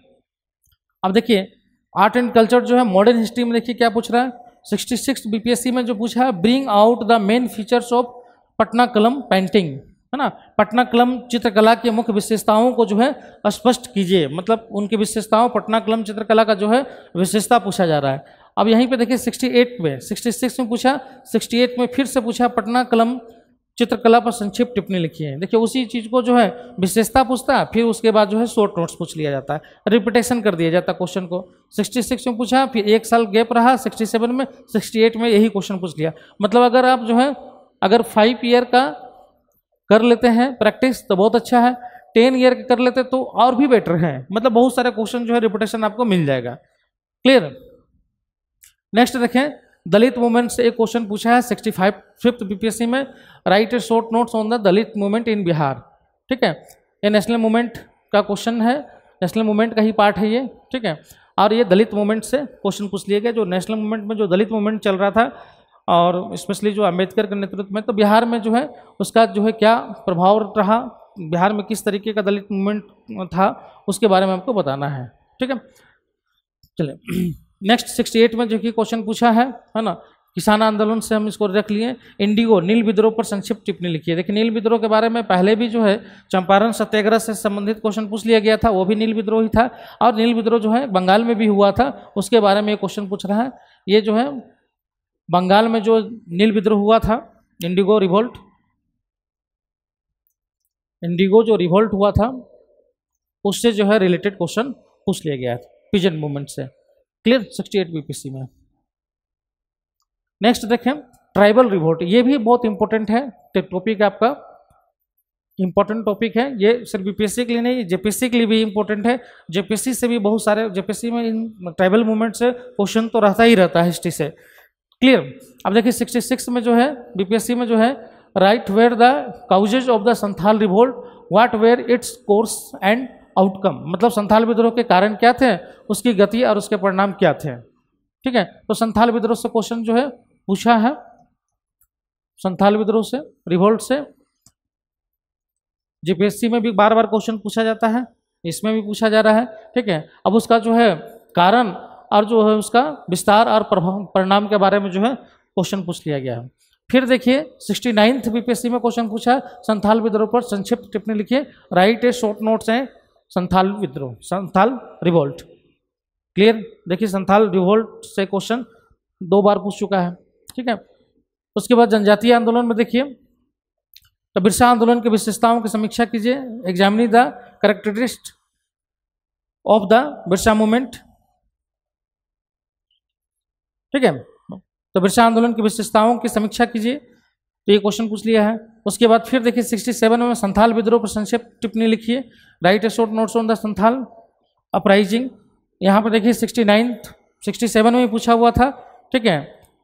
अब देखिए आर्ट एंड कल्चर जो है मॉडर्न हिस्ट्री में देखिए क्या पूछ रहा है, 66 बीपीएससी में जो पूछा है, bring out the main features of Patna Kalam painting, है ना, पटनाकलम चित्रकला की मुख्य विशेषताओं को जो है स्पष्ट कीजिए। मतलब उनकी विशेषताओं, पटनाकलम चित्रकला का जो है विशेषता पूछा जा रहा है। अब यहीं पे देखिए 68 में, 66 में पूछा, 68 में फिर से पूछा पटनाकलम चित्रकला पर संक्षिप्त टिप्पणी लिखिए। देखिए उसी चीज़ को जो है विशेषता पूछता है, फिर उसके बाद जो है शॉर्ट नोट्स पूछ लिया जाता है, रिपीटेशन कर दिया जाता है क्वेश्चन को। 66 में पूछा, फिर एक साल गैप रहा, 67 में, 68 में यही क्वेश्चन पूछ लिया। मतलब अगर आप जो है अगर 5 ईयर का कर लेते हैं प्रैक्टिस तो बहुत अच्छा है, 10 ईयर का कर लेते तो और भी बेटर है। मतलब बहुत सारे क्वेश्चन जो है रिपीटेशन आपको मिल जाएगा। क्लियर? नेक्स्ट देखें, दलित मूवमेंट से एक क्वेश्चन पूछा है 65th बीपीएससी में, right a short notes on the Dalit movement in Bihar. ठीक है, ये नेशनल मूवमेंट का क्वेश्चन है, नेशनल मूवमेंट का ही पार्ट है ये। ठीक है, और ये दलित मूवमेंट से क्वेश्चन पूछ लिए गए, जो नेशनल मूवमेंट में जो दलित मूवमेंट चल रहा था और स्पेशली जो अम्बेडकर के नेतृत्व में, तो बिहार में जो है उसका जो है क्या प्रभाव रहा, बिहार में किस तरीके का दलित मूवमेंट था, उसके बारे में हमको बताना है। ठीक है, चलिए नेक्स्ट 68 में जो कि क्वेश्चन पूछा है ना, किसान आंदोलन से हम इसको रख लिए। इंडिगो नील विद्रोह पर संक्षिप्त टिप्पणी लिखिए। देखिए नील विद्रोह के बारे में पहले भी जो है चंपारण सत्याग्रह से संबंधित क्वेश्चन पूछ लिया गया था, वो भी नील विद्रोह ही था, और नील विद्रोह जो है बंगाल में भी हुआ था, उसके बारे में ये क्वेश्चन पूछ रहा है। ये जो है बंगाल में जो नील विद्रोह हुआ था, इंडिगो रिवोल्ट, इंडिगो जो रिवोल्ट हुआ था उससे जो है रिलेटेड क्वेश्चन पूछ लिया गया था, पिजन मूवमेंट से। क्लियर, 68 बीपीएससी में। नेक्स्ट देखें ट्राइबल रिवोल्ट, ये भी बहुत इंपॉर्टेंट है टॉपिक, आपका इंपॉर्टेंट टॉपिक है ये, सिर्फ बीपीएससी के लिए नहीं, जेपीएससी के लिए भी इंपॉर्टेंट है। जेपीएससी से भी बहुत सारे, जेपीएससी में इन ट्राइबल मूवमेंट से क्वेश्चन तो रहता ही रहता है हिस्ट्री से। क्लियर, अब देखिए 66 में जो है बीपीएससी में जो है, write were the causes of the Santhal revolt, what were its course and outcome, मतलब संथाल विद्रोह के कारण क्या थे, उसकी गति और उसके परिणाम क्या थे। ठीक है, तो संथाल विद्रोह से क्वेश्चन जो है पूछा है, संथाल विद्रोह से, रिवोल्ट से जेपीएससी में भी बार बार क्वेश्चन पूछा जाता है, इसमें भी पूछा जा रहा है। ठीक है, अब उसका जो है कारण और जो है उसका विस्तार और परिणाम के बारे में जो है क्वेश्चन पूछ लिया गया है। फिर देखिए 69th बीपीएससी में क्वेश्चन पूछा है, संथाल विद्रोह पर संक्षिप्त टिप्पणी लिखिए, राइट ए शॉर्ट नोट्स है संथाल विद्रोह, संथाल रिवोल्ट। क्लियर, देखिए संथाल रिवोल्ट से क्वेश्चन 2 बार पूछ चुका है। ठीक है, उसके बाद जनजातीय आंदोलन में देखिए, तो बिरसा आंदोलन की विशेषताओं की समीक्षा कीजिए, examining the characteristics of the Birsa movement. ठीक है, तो बिरसा आंदोलन की विशेषताओं की समीक्षा कीजिए, तो ये क्वेश्चन पूछ लिया है। उसके बाद फिर देखिए 67 में संथाल विद्रोह पर संक्षिप्त टिप्पणी लिखिए, right a short notes on the Santhal uprising. यहाँ पर देखिए 67 में भी पूछा हुआ था। ठीक है,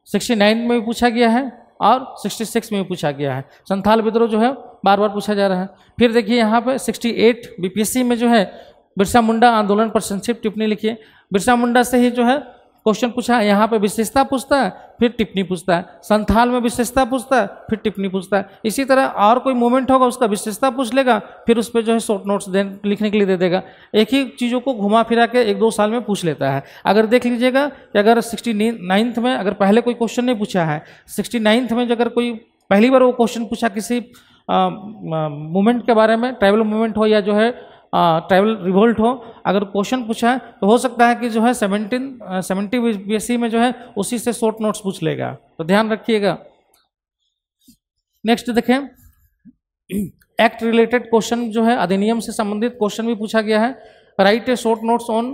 69 में भी पूछा गया है और 66 में भी पूछा गया है। संथाल विद्रोह जो है बार बार पूछा जा रहा है। फिर देखिए यहाँ पे 68 बीपीएससी में जो है बिरसा मुंडा आंदोलन पर संक्षिप्त टिप्पणी लिखिए। बिरसा मुंडा से ही जो है क्वेश्चन पूछा है, यहाँ पे विशेषता पूछता है फिर टिप्पणी पूछता है, संथाल में विशेषता पूछता है फिर टिप्पणी पूछता है। इसी तरह और कोई मूवमेंट होगा उसका विशेषता पूछ लेगा, फिर उस पर जो है शॉर्ट नोट्स लिखने के लिए दे देगा। एक ही चीज़ों को घुमा फिरा के 1-2 साल में पूछ लेता है। अगर देख लीजिएगा कि अगर 69th में अगर पहले कोई क्वेश्चन नहीं पूछा है, 69th में अगर कोई पहली बार वो क्वेश्चन पूछा किसी मूवमेंट के बारे में, ट्राइबल मूवमेंट हो या जो है ट्राइबल रिवोल्ट हो, अगर क्वेश्चन पूछा है तो हो सकता है कि जो है 70 बीपीएससी में जो है उसी से शॉर्ट नोट्स पूछ लेगा, तो ध्यान रखिएगा। नेक्स्ट देखें, एक्ट रिलेटेड क्वेश्चन जो है अधिनियम से संबंधित क्वेश्चन भी पूछा गया है। Write a short notes on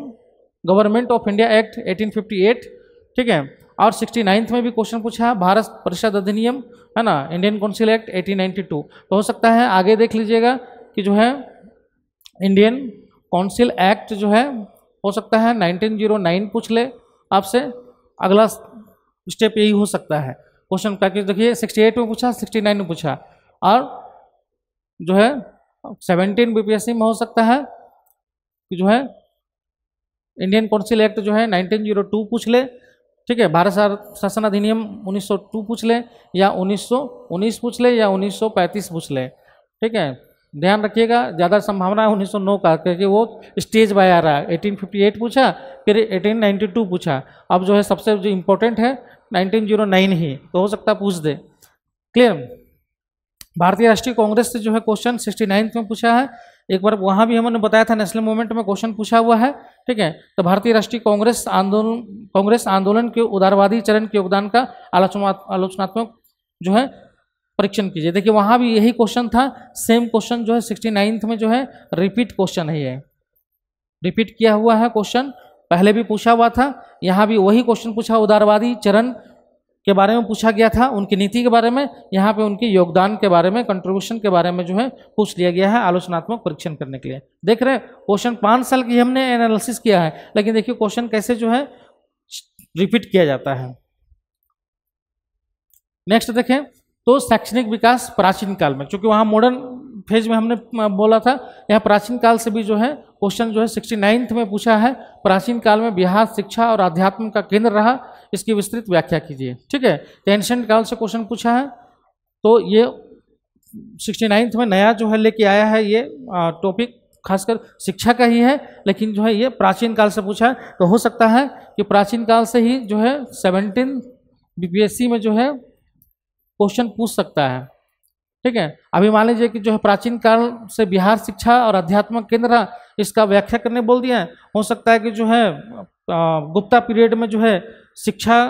government of India act 1858। ठीक है, और 69th में भी क्वेश्चन पूछा है भारत परिषद अधिनियम, है ना, इंडियन काउंसिल एक्ट 1892। तो हो सकता है आगे देख लीजिएगा कि जो है इंडियन काउंसिल एक्ट जो है हो सकता है 1909 पूछ ले आपसे, अगला स्टेप यही हो सकता है क्वेश्चन का। कि देखिए 68 में पूछा, 69 में पूछा, और जो है 17 बीपीएससी में हो सकता है कि जो है इंडियन काउंसिल एक्ट जो है 1902 पूछ ले। ठीक है, भारत शासन अधिनियम 1902 पूछ ले, या 1919 पूछ ले, या 1935 पूछ ले। ठीक है, ध्यान रखिएगा, ज़्यादा संभावना है 1909 का, क्योंकि वो स्टेज बाय आ रहा है। 1858 पूछा, फिर 1892 पूछा, अब जो है सबसे जो इम्पोर्टेंट है 1909 ही, तो हो सकता है पूछ दे। क्लियर, भारतीय राष्ट्रीय कांग्रेस से जो है क्वेश्चन 69th में पूछा है। एक बार वहाँ भी हमने बताया था नेशनल मूवमेंट में क्वेश्चन पूछा हुआ है। ठीक है, तो भारतीय राष्ट्रीय कांग्रेस आंदोलन के उदारवादी चरण के योगदान का आलोचनात्मक जो है परीक्षण कीजिए। देखिए वहाँ भी यही क्वेश्चन था, सेम क्वेश्चन जो है 69th में जो है रिपीट क्वेश्चन है, ये रिपीट किया हुआ है क्वेश्चन, पहले भी पूछा हुआ था, यहाँ भी वही क्वेश्चन पूछा, उदारवादी चरण के बारे में पूछा गया था, उनकी नीति के बारे में, यहाँ पे उनके योगदान के बारे में, कंट्रीब्यूशन के बारे में जो है पूछ लिया गया है आलोचनात्मक परीक्षण करने के लिए। देख रहे हैं क्वेश्चन 5 साल की हमने एनालिसिस किया है, लेकिन देखिए क्वेश्चन कैसे जो है रिपीट किया जाता है। नेक्स्ट देखें तो शैक्षणिक विकास प्राचीन काल में, क्योंकि वहाँ मॉडर्न फेज में हमने बोला था, यहाँ प्राचीन काल से भी जो है क्वेश्चन जो है 69th में पूछा है। प्राचीन काल में बिहार शिक्षा और अध्यात्म का केंद्र रहा, इसकी विस्तृत व्याख्या कीजिए। ठीक है, तो एंशिएंट काल से क्वेश्चन पूछा है, तो ये 69th में नया जो है लेके आया है, ये टॉपिक खासकर शिक्षा का ही है, लेकिन जो है ये प्राचीन काल से पूछा है। तो हो सकता है कि प्राचीन काल से ही जो है 17 बीपीएससी में जो है क्वेश्चन पूछ सकता है। ठीक है, अभी मान लीजिए कि जो है प्राचीन काल से बिहार शिक्षा और अध्यात्म केंद्र, इसका व्याख्या करने बोल दिया है। हो सकता है कि जो है गुप्ता पीरियड में जो है शिक्षा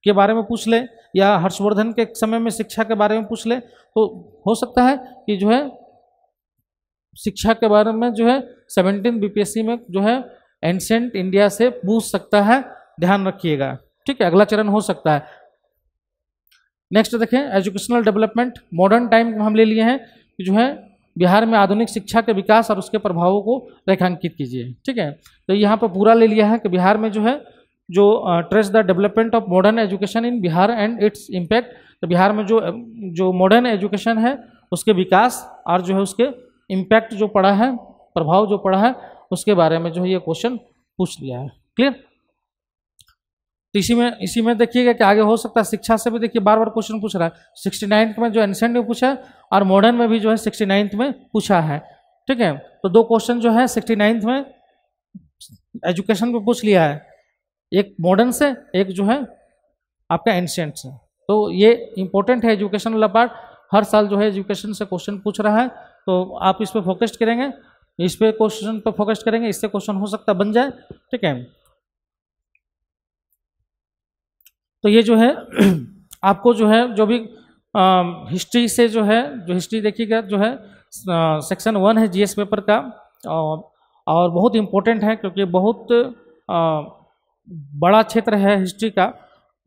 के बारे में पूछ ले, या हर्षवर्धन के समय में शिक्षा के बारे में पूछ ले। तो हो सकता है कि जो है शिक्षा के बारे में जो है 17 बीपीएससी में जो है एंशिएंट इंडिया से पूछ सकता है, ध्यान रखिएगा। ठीक है, अगला चरण हो सकता है। नेक्स्ट देखें एजुकेशनल डेवलपमेंट, मॉडर्न टाइम हम ले लिए हैं कि जो है बिहार में आधुनिक शिक्षा के विकास और उसके प्रभावों को रेखांकित कीजिए। ठीक है, तो यहाँ पर पूरा ले लिया है कि बिहार में जो है जो trace the development of modern education in Bihar and its impact. तो बिहार में जो मॉडर्न एजुकेशन है उसके विकास और जो है उसके इम्पैक्ट जो पड़ा है, प्रभाव जो पड़ा है, उसके बारे में जो है ये क्वेश्चन पूछ लिया है। क्लियर, तो इसी में देखिएगा कि आगे हो सकता है शिक्षा से भी देखिए बार बार क्वेश्चन पूछ रहा है। 69th में जो एंशिएंट में पूछा है और मॉडर्न में भी जो है 69th में पूछा है। ठीक है, तो दो क्वेश्चन जो है 69th में एजुकेशन में पूछ लिया है, एक मॉडर्न से, एक जो है आपका एंशिएंट से। तो ये इंपॉर्टेंट है एजुकेशन वाला पार्ट, हर साल जो है एजुकेशन से क्वेश्चन पूछ रहा है, तो आप इस पर फोकस करेंगे, इस पे क्वेश्चन पर फोकस करेंगे, इससे क्वेश्चन हो सकता बन जाए। ठीक है, तो ये जो है आपको जो है जो भी हिस्ट्री से जो है, जो हिस्ट्री देखिएगा जो है सेक्शन 1 है जीएस पेपर का, और बहुत इम्पोर्टेंट है क्योंकि बहुत बड़ा क्षेत्र है हिस्ट्री का।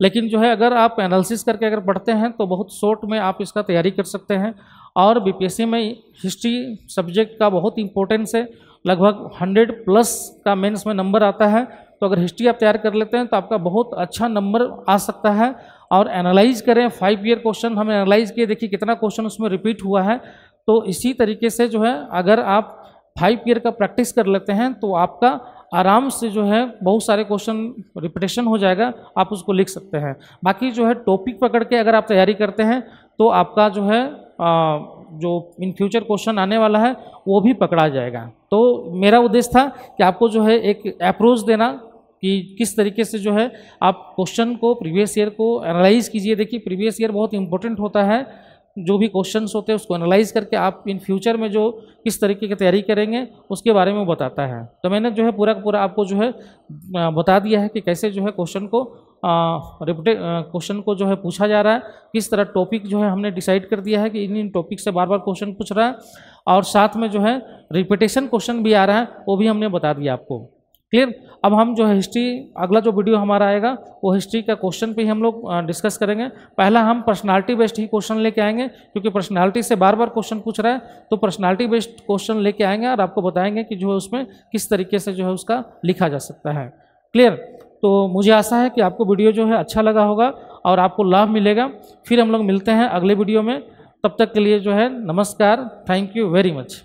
लेकिन जो है अगर आप एनालिसिस करके अगर पढ़ते हैं तो बहुत शॉर्ट में आप इसका तैयारी कर सकते हैं। और बीपीएससी में हिस्ट्री सब्जेक्ट का बहुत इंपॉर्टेंस है, लगभग 100+ का मेंस में नंबर आता है। तो अगर हिस्ट्री आप तैयार कर लेते हैं तो आपका बहुत अच्छा नंबर आ सकता है। और एनालाइज करें 5 ईयर क्वेश्चन, हम एनालाइज किए, देखिए कितना क्वेश्चन उसमें रिपीट हुआ है। तो इसी तरीके से जो है अगर आप 5 ईयर का प्रैक्टिस कर लेते हैं तो आपका आराम से जो है बहुत सारे क्वेश्चन रिपीटेशन हो जाएगा, आप उसको लिख सकते हैं। बाकी जो है टॉपिक पकड़ के अगर आप तैयारी करते हैं तो आपका जो है जो इन फ्यूचर क्वेश्चन आने वाला है वो भी पकड़ा जाएगा। तो मेरा उद्देश्य था कि आपको जो है एक अप्रोच देना कि किस तरीके से जो है आप क्वेश्चन को, प्रीवियस ईयर को एनालाइज कीजिए। देखिए प्रीवियस ईयर बहुत इंपॉर्टेंट होता है, जो भी क्वेश्चंस होते हैं उसको एनालाइज करके आप इन फ्यूचर में जो किस तरीके की तैयारी करेंगे उसके बारे में बताता है। तो मैंने जो है पूरा का पूरा आपको जो है बता दिया है कि कैसे जो है क्वेश्चन को जो है पूछा जा रहा है, किस तरह टॉपिक जो है हमने डिसाइड कर दिया है कि इन टॉपिक से बार बार क्वेश्चन पूछ रहा है, और साथ में जो है रिपीटेशन क्वेश्चन भी आ रहा है वो भी हमने बता दिया आपको। क्लियर, अब हम जो है हिस्ट्री, अगला जो वीडियो हमारा आएगा वो हिस्ट्री का क्वेश्चन पे ही हम लोग डिस्कस करेंगे। पहला हम पर्सनालिटी बेस्ड ही क्वेश्चन लेके आएंगे, क्योंकि पर्सनालिटी से बार बार क्वेश्चन पूछ रहा है। तो पर्सनालिटी बेस्ड क्वेश्चन लेके आएंगे और आपको बताएंगे कि जो है उसमें किस तरीके से जो है उसका लिखा जा सकता है। क्लियर, तो मुझे आशा है कि आपको वीडियो जो है अच्छा लगा होगा और आपको लाभ मिलेगा। फिर हम लोग मिलते हैं अगले वीडियो में, तब तक के लिए जो है नमस्कार, थैंक यू वेरी मच।